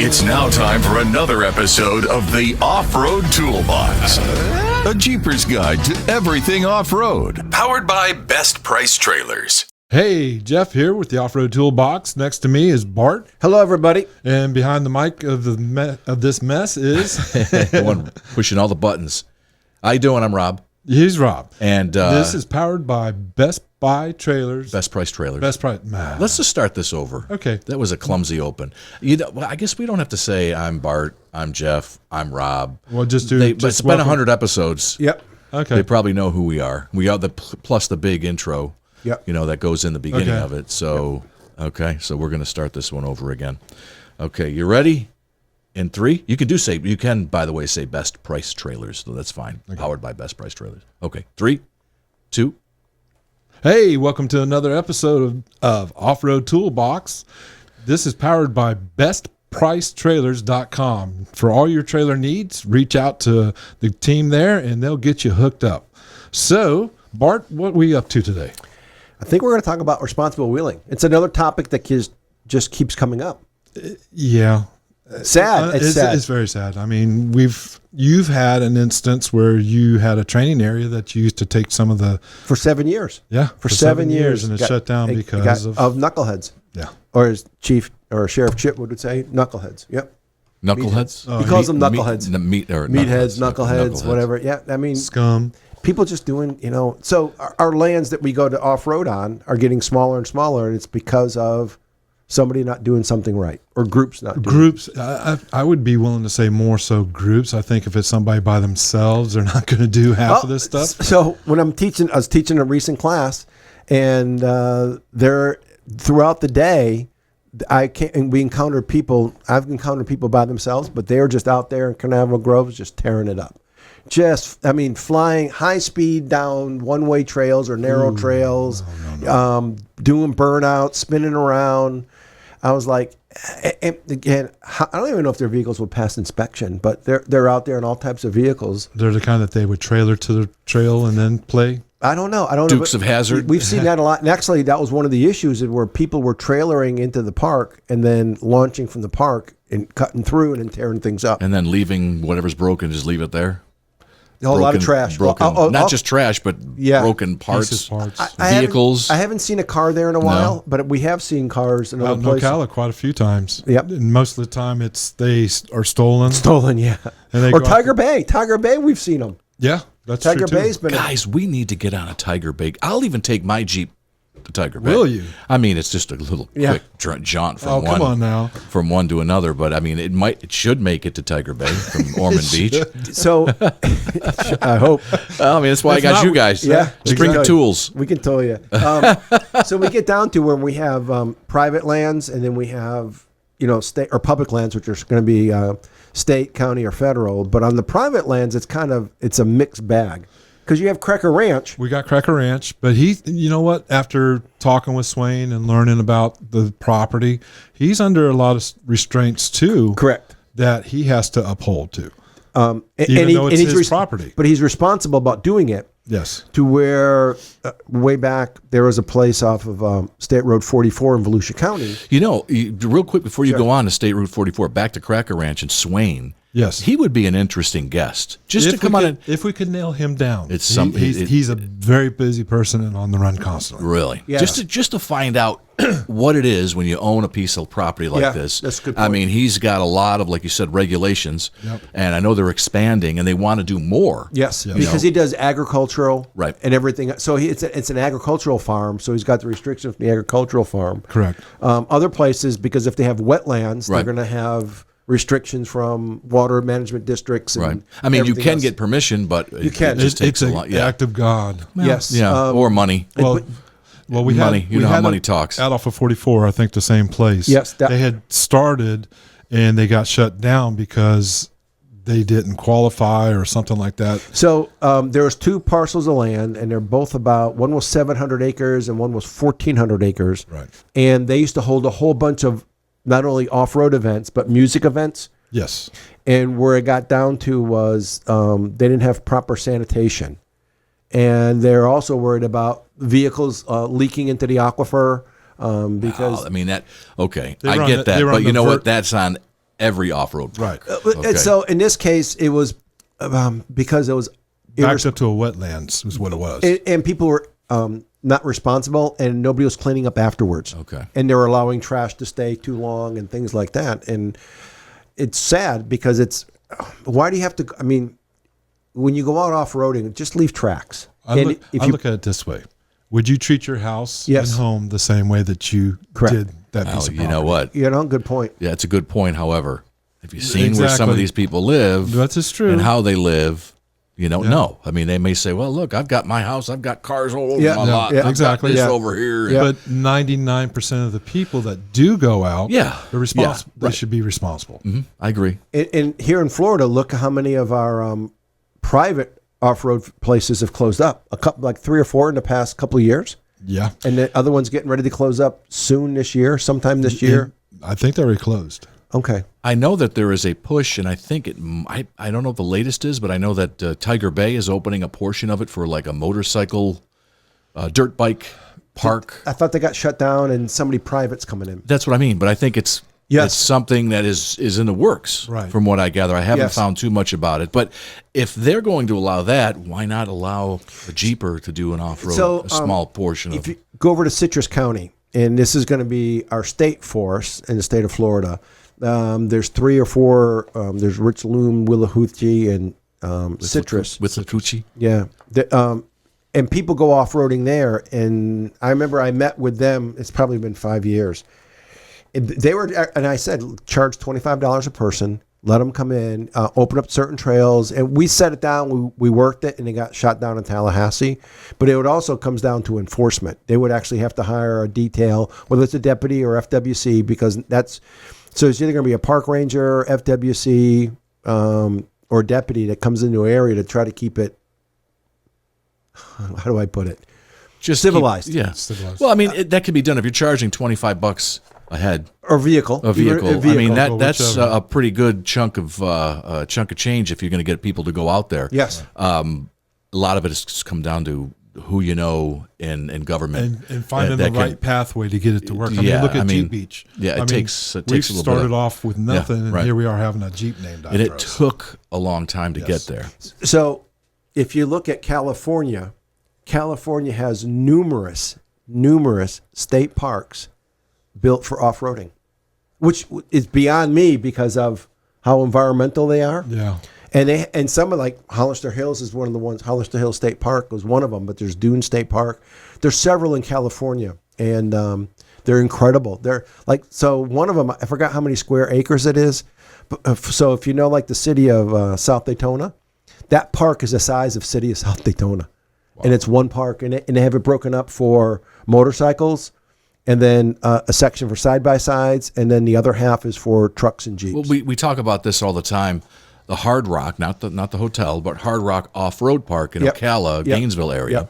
It's now time for another episode of the Off-Road Toolbox. A Jeepers guide to everything off-road. Powered by Best Price Trailers. Hey, Jeff here with the Off-Road Toolbox. Next to me is Bart. Hello, everybody. And behind the mic of this mess is... The one pushing all the buttons. How you doing? I'm Rob. He's Rob. And this is powered by Best Buy Trailers. Best Price Trailers. Best Price. Let's just start this over. Okay. That was a clumsy open. Well, I guess we don't have to say I'm Bart, I'm Jeff, I'm Rob. Well, just do. But it's been 100 episodes. Yep. Okay. They probably know who we are. We are plus the big intro. Yep. You know, that goes in the beginning Okay. of it. So, okay. So we're going to start this one over again. Okay. You ready? In 3, you can, by the way, say Best Price Trailers, so that's fine. Okay. Powered by Best Price Trailers. Okay, 3, 2. Hey, welcome to another episode of Off-Road Toolbox. This is powered by bestpricetrailers.com. For all your trailer needs, reach out to the team there and they'll get you hooked up. So, Bart, what are we up to today? I think we're going to talk about responsible wheeling. It's another topic that just keeps coming up. Yeah. Sad. It's sad. It's very sad. I mean, you've had an instance where you had a training area that you used to take some of the For 7 years. Yeah, For 7 years. and it shut down because of knuckleheads. yeah. Or as Chief or Sheriff Chip would say, knuckleheads. Yep. Knuckleheads? He calls them knuckleheads. Meatheads, knuckleheads, whatever. Yeah, I mean, Scum. people just doing, so our lands that we go to off-road on are getting smaller and smaller, and it's because of somebody not doing something right, or groups not doing Groups. I would be willing to say more so groups. I think if it's somebody by themselves, they're not going to do half of this stuff. So when I was teaching a recent class, and throughout the day, we encountered people. I've encountered people by themselves, but they're just out there in Canaveral Grove, just tearing it up. Flying high speed down one-way trails or narrow trails, doing burnouts, spinning around. I was like, and again, I don't even know if their vehicles would pass inspection, but they're out there in all types of vehicles. They're the kind that they would trailer to the trail and then play. I don't know. Dukes of Hazzard. We've seen that a lot. And actually, that was one of the issues where people were trailering into the park and then launching from the park and cutting through and then tearing things up. And then leaving whatever's broken, just leave it there. A lot of trash. Broken, not just trash, but broken Pieces, parts. parts. Vehicles. I haven't seen a car there in a while, but we have seen cars in Out other in places. Ocala quite a few times. Yep. And most of the time they are stolen. Stolen, yeah. And they Or go out Tiger Bay. Tiger Bay, we've seen them. Yeah, that's Tiger true too. Bay's been Guys, we need to get on a Tiger Bay. I'll even take my Jeep to Tiger Bay. Will you? I mean, it's just a little quick jaunt from come on now. from one to another. But I mean, it should make it to Tiger Bay from Ormond Beach. So, I hope. Well, I mean, that's why I got you guys. Yeah, just bring your exactly. tools. We can tell you. So we get down to where we have private lands, and then we have state or public lands, which are going to be state, county, or federal. But on the private lands, it's a mixed bag because you have Cracker Ranch. We got Cracker Ranch, but you know what? After talking with Swain and learning about the property, he's under a lot of restraints too. Correct. That he has to uphold to. Though it's his property. But he's responsible about doing it. Yes. To where way back there was a place off of State Road 44 in Volusia County. Real quick before you go on to State Route 44, back to Cracker Ranch and Swain. Yes. He would be an interesting guest. Just to come on and if we could nail him down. It's he's a very busy person and on the run constantly. really Yeah. just to find out what it is when you own a piece of property like this. that's a good I point. mean, he's got a lot of, like you said, regulations. Yep. And I know they're expanding and they want to do more. Yes, Yes. because he does agricultural Right. and everything. So it's an agricultural farm, so he's got the restrictions from the agricultural farm. Correct. Other places, because if they have wetlands, Right. they're going to have restrictions from water management districts. And Right. I mean, you everything can else. get permission, but You can. it just takes It's a lot. an Yeah. act of God. Yes. Yeah. Or money. Well, we Money. had You we know how had money it talks. out off of 44. I think the same place. Yes, they had started, and they got shut down because they didn't qualify or something like that. So there was 2 parcels of land, and they're both one was 700 acres and one was 1,400 acres. Right. And they used to hold a whole bunch of not only off-road events, but music events. Yes. And where it got down to was they didn't have proper sanitation. And they're also worried about vehicles leaking into the aquifer because I mean, that, okay, They I run get the- that, they run but you the know vert- what? That's on every off-road park. And so in this case, it was because it was Backed up to a wetlands is what it was. and people were not responsible, and nobody was cleaning up afterwards. Okay. And they were allowing trash to stay too long and things like that. And it's sad because why do you have to? I mean, when you go out off-roading, just leave tracks. I look at it this way. Would you treat your house Yes. and home the same way that you Correct. did that piece of You know property? what? Good point. Yeah, it's a good point. However, have you seen where some Exactly. of these people live? That is true. And how they live? You don't know. I mean, they may say, "Well, look, I've got my house. I've got cars all over Yeah, my yeah, lot. yeah, I've exactly, got this yeah. over here." Yeah. But 99% of the people that do go out, Yeah. they're responsible. Yeah, right. They should be responsible. I agree. And here in Florida, look at how many of our private off-road places have closed up. A couple, like 3 or 4 in the past couple of years, Yeah. and the other one's getting ready to close up soon this year, sometime this year. I think they were closed. Okay. I know that there is a push, and I think I don't know what the latest is, but I know that Tiger Bay is opening a portion of it for like a motorcycle, dirt bike park. I thought they got shut down, and somebody private's coming in. That's what I mean. But I think it's Yes. something that is in the works. Right. From what I gather, I haven't Yes. found too much about it. But if they're going to allow that, why not allow a Jeeper to do an off-road, So, a small portion of If you go over to Citrus County, and this is going to be our state forest in the state of Florida, there's 3 or 4. There's Rich Loom, Willahoochee, and Citrus. with the Tucci? Yeah. And people go off-roading there. And I remember I met with them. It's probably been 5 years. And they were, and I said, charge $25 a person. Let them come in, open up certain trails. And we set it down. We worked it, and it got shot down in Tallahassee. But it would also comes down to enforcement. They would actually have to hire a detail, whether it's a deputy or FWC, because so it's either going to be a park ranger, FWC, or deputy that comes into an area to try to keep it, how do I put it? Just Civilized. Civilized. Well, I mean, that could be done if you're charging $25 a head. Or vehicle. A vehicle. I mean, Or that's whichever. a pretty good chunk of change if you're going to get people to go out there. Yes. A lot of it has come down to who you know in government and finding the that can- right pathway to get it to work. I Yeah, mean, look at I mean, Jeep Beach. yeah, it I mean, takes a we little bit started of- off with nothing, and right. here we are having a Jeep named after and it us. took a long time to Yes. get there. So if you look at California, California has numerous state parks built for off-roading, which is beyond me because of how environmental they are. Yeah. And some of like Hollister Hills is one of the ones. Hollister Hills State Park was one of them, but there's Dune State Park. There's several in California, and they're incredible. They're like, so one of them, I forgot how many square acres it is. But, so if you know like the city of South Daytona, that park is the size of city of South Daytona. And it's one park, and they have it broken up for motorcycles, and then a section for side-by-sides, and then the other half is for trucks and Jeeps. Well, we talk about this all the time. The Hard Rock, not the hotel, but Hard Rock Off-Road Park in Yep. Ocala, Yep. Gainesville area.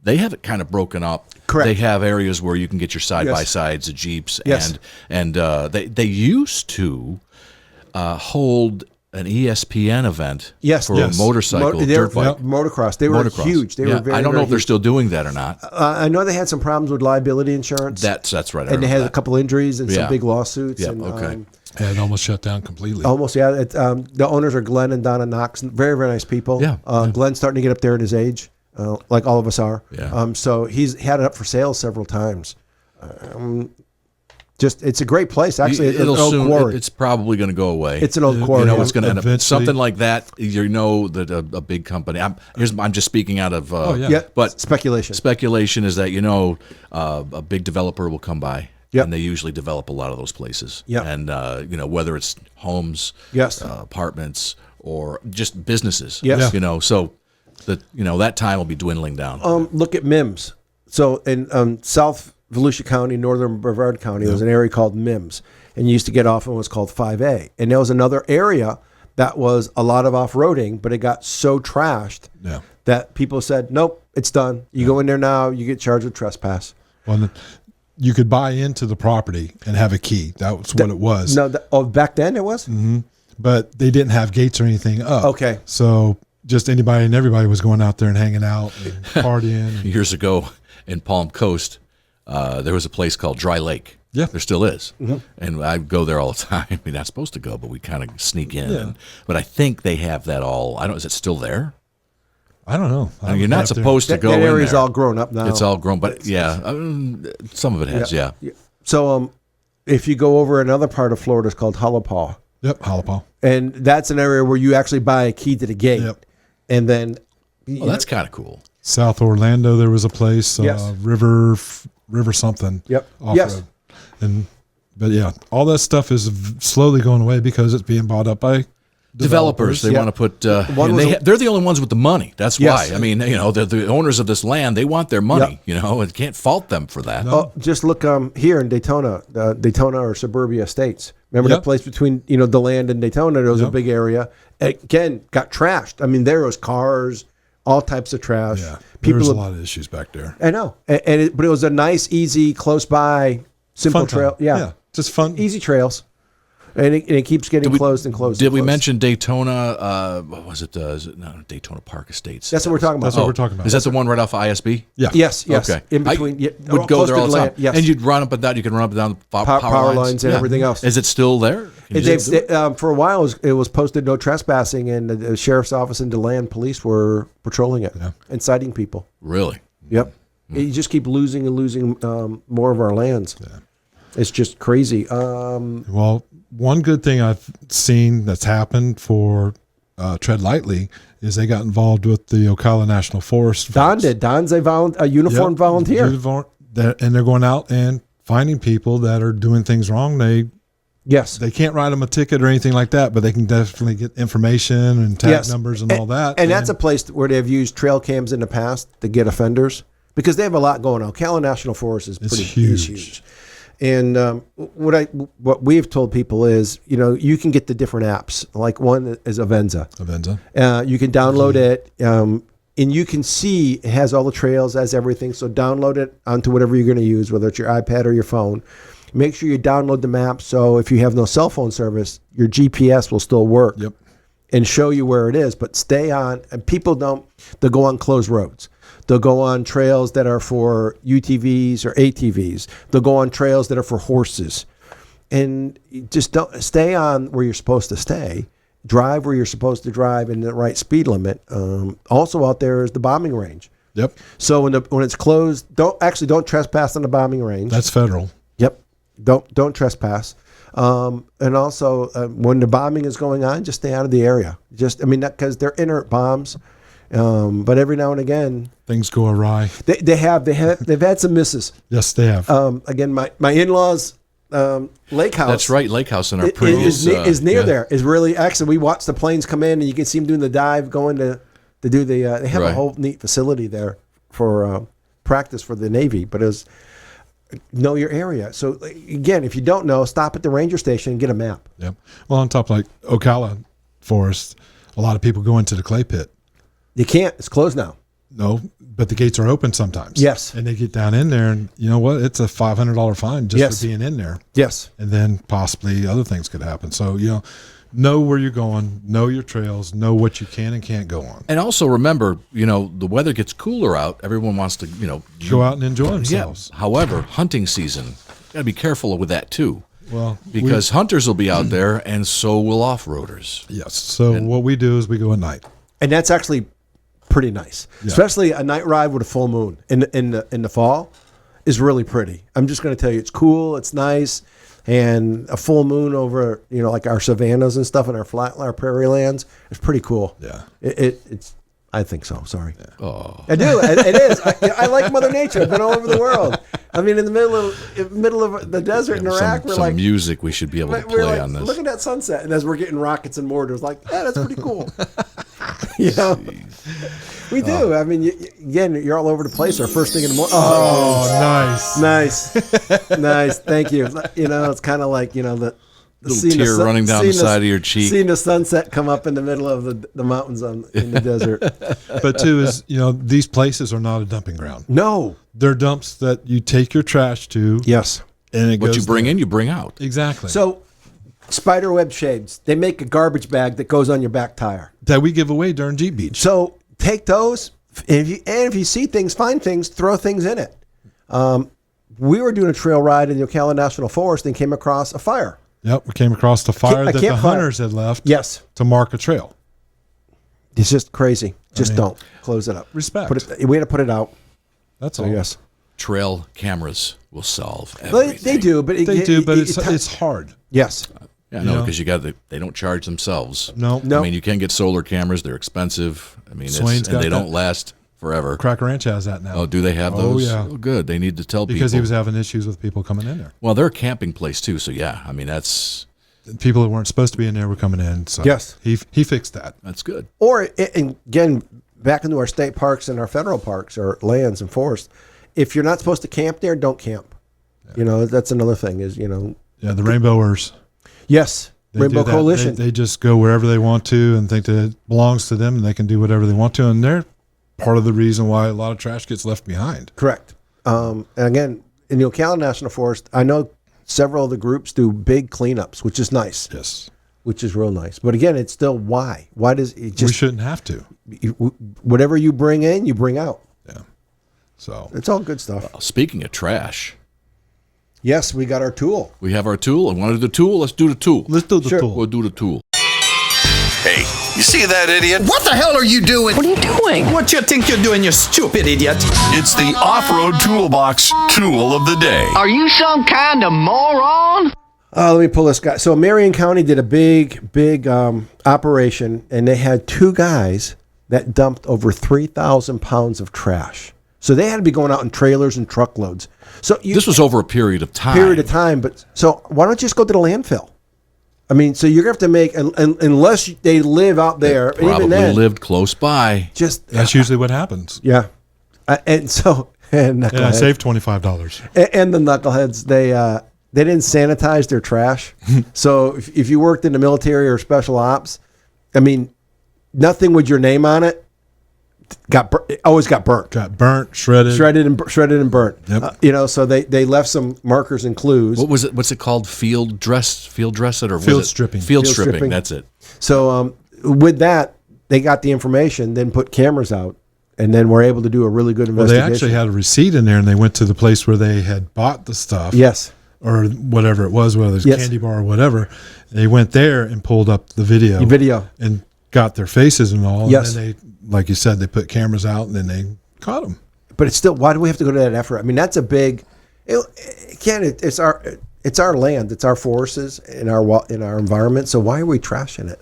They have it kind of broken up. Correct. They have areas where you can get your side-by-sides, the Jeeps, Yes. and they used to hold an ESPN event Yes. for Yes. a motorcycle, They were- dirt bike. Motocross. They were Motocross. huge. They Yeah, were very, I don't know very if they're huge. still doing that or not. I know they had some problems with liability insurance. That's right. I and they remember had that. a couple injuries and Yeah. some big lawsuits. Yeah, And, okay. And it almost shut down completely. almost, yeah. The owners are Glenn and Donna Knox. Very, very nice people. Yeah, Glenn's starting to get up there in his age, like all of us are. Yeah. So he's had it up for sale several times. It's a great place. Actually, it's an It'll old soon. quarry. It's probably going to go away. It's an old You quarry. You know what's going to end up Eventually- something like that. You know that a big company. I'm just speaking out of. yeah. Yeah, But speculation. speculation is that a big developer will come by. Yep. And they usually develop a lot of those places. Yep. And whether it's homes, Yes. apartments, or just businesses. Yes. Yeah. So that time will be dwindling down. Look at Mims. So in South Volusia County, northern Brevard County, there was an area called Mims, and you used to get off on what's called 5A. And there was another area that was a lot of off-roading, but it got so trashed Yeah. that people said, nope, it's done. You go in there now, you get charged with trespass. Well, you could buy into the property and have a key. That was what it was. No, back then it was? But they didn't have gates or anything up. Okay. So just anybody and everybody was going out there and hanging out and partying. Years ago in Palm Coast, there was a place called Dry Lake. Yeah. There still is. And I go there all the time. We're not supposed to go, but we kind of sneak in. Yeah. But I think they have that all. I don't. Is it still there? I don't know. I You're not supposed to That, go that in area's there. all grown up now. It's all grown, but some of it has. Yeah. So if you go over another part of Florida, it's called Hullapaw. Yep, Jalapa. And that's an area where you actually buy a key to the gate. Yep. And then Oh, that's kind of cool. South Orlando, there was a place, Yes. River something. Yep. Off Yes. road. But yeah, all that stuff is slowly going away because it's being bought up by Developers, they Yeah. want to put. One and was they're the only ones with the money. That's Yes. why. I mean, they're the owners of this land. They want their money. And can't fault them for that. Oh, just look here in Daytona, Daytona or Suburbia Estates. Remember Yep. that place between the land and Daytona? There was a Yep. big area. Again, got trashed. I mean, there was cars, all types of trash. Yeah, People. there's a lot of issues back there. I know, but it was a nice, easy, close by, simple Fun time. trail. Yeah, just fun. easy trails, and it keeps getting closed and closed. Did and we closed. mention Daytona? What was it? Is it Daytona Park Estates? That's what we're talking about. That's what we're talking about. Is that the one right off ISB? Yeah. Yes, yes. Okay. In between, I would go close there to all the the time. land, yes. And you'd run up and down. You can run up and down the Power lines and everything else. Is it still there? Can you For a while, it was posted no trespassing, and the sheriff's office and DeLand police were patrolling it and citing people. Really? Yep. You just keep losing and losing more of our lands. It's just crazy. Well, one good thing I've seen that's happened for Tread Lightly is they got involved with the Ocala National Forest. Don folks. did. Don's a uniformed Yep. volunteer. And they're going out and finding people that are doing things wrong. Yes. They can't write them a ticket or anything like that, but they can definitely get information and tag numbers and all that. And that's a place where they've used trail cams in the past to get offenders because they have a lot going on. Ocala National Forest is pretty huge. And what we've told people is, you can get the different apps. Like one is Avenza. You can download it, and you can see it has all the trails, has everything. So download it onto whatever you're going to use, whether it's your iPad or your phone. Make sure you download the map so if you have no cell phone service, your GPS will still work and show you where it is. But stay on, and people they'll go on closed roads. They'll go on trails that are for UTVs or ATVs. They'll go on trails that are for horses. And just don't stay on where you're supposed to stay. Drive where you're supposed to drive in the right speed limit. Also out there is the bombing range. Yep. So when it's closed, don't trespass on the bombing range. That's federal. Yep. Don't trespass. And also when the bombing is going on, just stay out of the area. Because they're inert bombs. But every now and again, things go awry. They've had some misses. Yes, they have. Again, my in-laws lake house. That's right, lake house in our previous is near there. Is really actually we watched the planes come in and you can see them doing the dive, going to do the. They have a whole neat facility there for practice for the Navy, but it was know your area. So again, if you don't know, stop at the ranger station and get a map. Yep. Well, on top like Ocala Forest, a lot of people go into the clay pit. You can't. It's closed now. No, but the gates are open sometimes. Yes. And they get down in there, and you know what? It's a $500 fine just for being in there. Yes. And then possibly other things could happen. So, know where you're going, know your trails, know what you can and can't go on. And also remember, the weather gets cooler out. Everyone wants to, go out and enjoy themselves. Yeah. However, hunting season, got to be careful with that too. Well, because hunters will be out there, and so will off-roaders. Yes. So what we do is we go at night. And that's actually pretty nice, especially a night ride with a full moon in the fall is really pretty. I'm just going to tell you, it's cool, it's nice, and a full moon over like our savannas and stuff and our prairie lands is pretty cool. Yeah, it's. I think so. Sorry. Yeah. Oh, I do. It is. I like Mother Nature. I've been all over the world. I mean, in the middle of the desert in Iraq, we're some like music we should be able to play on this. Look at that sunset, and as we're getting rockets and mortars, that's pretty cool. We do. I mean, again, you're all over the place. Our first thing in the morning. Oh, nice. Thank you. It's kind of like the little tear running down the side of your cheek. Seeing the sunset come up in the middle of the mountains in the desert. But too is these places are not a dumping ground. No, they're dumps that you take your trash to. Yes, and what you bring in, you bring out. Exactly. So, Spiderweb shades. They make a garbage bag that goes on your back tire that we give away during Jeep Beach. So take those, and if you see things, find things, throw things in it. we were doing a trail ride in the Ocala National Forest and came across a fire. Yep, we came across the fire A that the campfire. hunters had left. Yes. To mark a trail. It's just crazy. Just don't close it up. Respect. We had to put it out. That's So all. yes, Trail cameras will solve well, everything. they do, but They do, but it's hard. yes. Yeah, no, know? because they don't charge themselves. No. No. I mean, you can get solar cameras. They're expensive. I mean, Swain's and got they that. don't last forever. Cracker Ranch has that now. Oh, do they have Oh, those? yeah. Oh, good. They need to tell Because people. he was having issues with people coming in there. Well, they're a camping place too, so yeah. I mean, that's People that weren't supposed to be in there were coming in. So Yes. he fixed that. good. Or and again, back into our state parks and our federal parks or lands and forests. If you're not supposed to camp there, don't camp. You know, that's another thing. Is Yeah, the Rainbowers. yes, They Rainbow do that. Coalition. They just go wherever they want to and think that it belongs to them and they can do whatever they want to. And they're part of the reason why a lot of trash gets left behind. Correct. And again, in the Ocala National Forest, I know several of the groups do big cleanups, which is nice, Yes. which is real nice. But again, it's still why? Why does it We just shouldn't have to. whatever you bring in, you bring out? Yeah. So It's all good stuff. Speaking of trash, Yes, we got our tool. we have our tool. I want to do the tool. Let's do the tool. let's do the Sure. tool. We'll do the tool. Hey, you see that idiot? What the hell are you doing? What are you doing? What you think you're doing, you stupid idiot? It's the Off-Road Toolbox Tool of the Day. Are you some kind of moron? Let me pull this guy. So Marion County did a big operation, and they had two guys that dumped over 3,000 pounds of trash. So they had to be going out in trailers and truckloads. So This was over a period of time. But so why don't you just go to the landfill? I mean, so you're gonna have to make unless they live out there. and Probably even then, lived close by. just That's usually what happens. yeah. And so and And I saved $25. and the knuckleheads, they didn't sanitize their trash. So if you worked in the military or special ops, I mean, nothing with your name on it always got burnt, Got burnt, shredded. shredded and burnt. Yep. So they left some markers and clues. What was it? What's it called? Field dress it or was Field it stripping. Field Field stripping. stripping. That's it. So with that, they got the information, then put cameras out, and then were able to do a really good Well, they investigation. actually had a receipt in there and they went to the place where they had bought the stuff. Yes. Or whatever it was, whether it's Yes. candy bar or whatever. They went there and pulled up the video. And got their faces and all. Yes. And then they, like you said, they put cameras out and then they caught them. But it's still, why do we have to go to that effort? I mean, that's a big. It's our land, it's our forests in our environment. So why are we trashing it?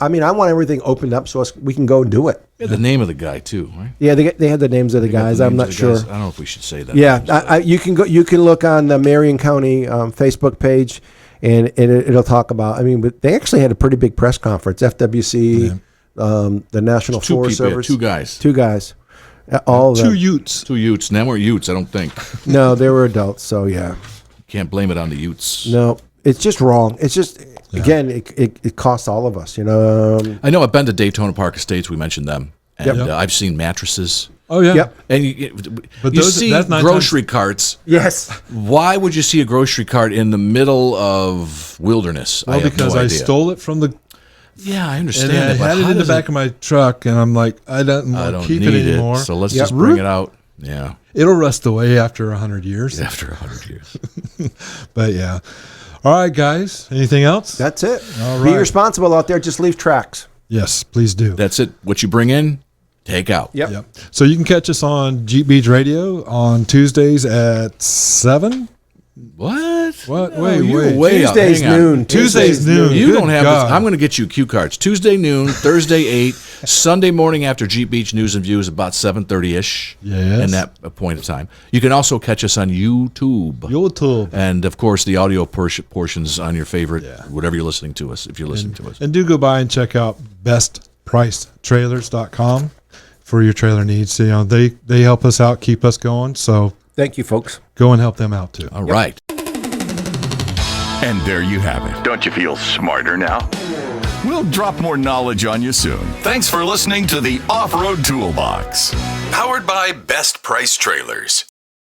I want everything opened up so we can go and do it. Yeah, the name of the guy too, right? Yeah, they had the names of the They got guys. the I'm names not of the sure. guys. I don't know if we should say that. Yeah, you can go. You can look on the Marion County Facebook page, and it'll talk about. I mean, but they actually had a pretty big press conference. FWC, the National Two Forest people, yeah, Service, two guys. all of Two them. Utes. Two Utes. And they weren't Utes, I don't think. No, they were adults. So yeah. Can't blame it on the Utes. No, it's just wrong. It's just again, it costs all of us. I know I've been to Daytona Park Estates. We mentioned them. And Yep. I've seen mattresses. Oh, yeah. Yep. And you But you those- see that's 9 grocery carts. Yes. Why would you see a grocery cart in the middle of wilderness? Well, I have because no I idea. stole it from the. Yeah, I And understand I it. But had it how in the does back of my truck, and I'm like, I don't I want don't to keep need it anymore. So let's Yep. just bring it out. Yeah, It'll rust away after 100 years. after 100 years. But yeah. All right, guys. Anything else? That's it. All Be right. responsible out there. Just leave tracks. Yes, please do. That's it. What you bring in, take out. Yep. Yep. So you can catch us on Jeep Beach Radio on Tuesdays at 7. What? What? No, Wait, you're wait. way out. Tuesday's Hang on. noon. Tuesday's noon. You Good don't have God. this. I'm going to get you cue cards. Tuesday noon, Thursday 8, Sunday morning after Jeep Beach News and Views about 7:30ish. Yes. In that point of time. You can also catch us on YouTube. YouTube. And of course, the audio portions on your favorite, whatever you're listening to us, if you're listening to us. And do go by and check out bestpricetrailers.com for your trailer needs. You know, they help us out, keep us going. So Thank you, folks. go and help them out too. All right. And there you have it. Don't you feel smarter now? We'll drop more knowledge on you soon. Thanks for listening to the Off-Road Toolbox, powered by Best Price Trailers.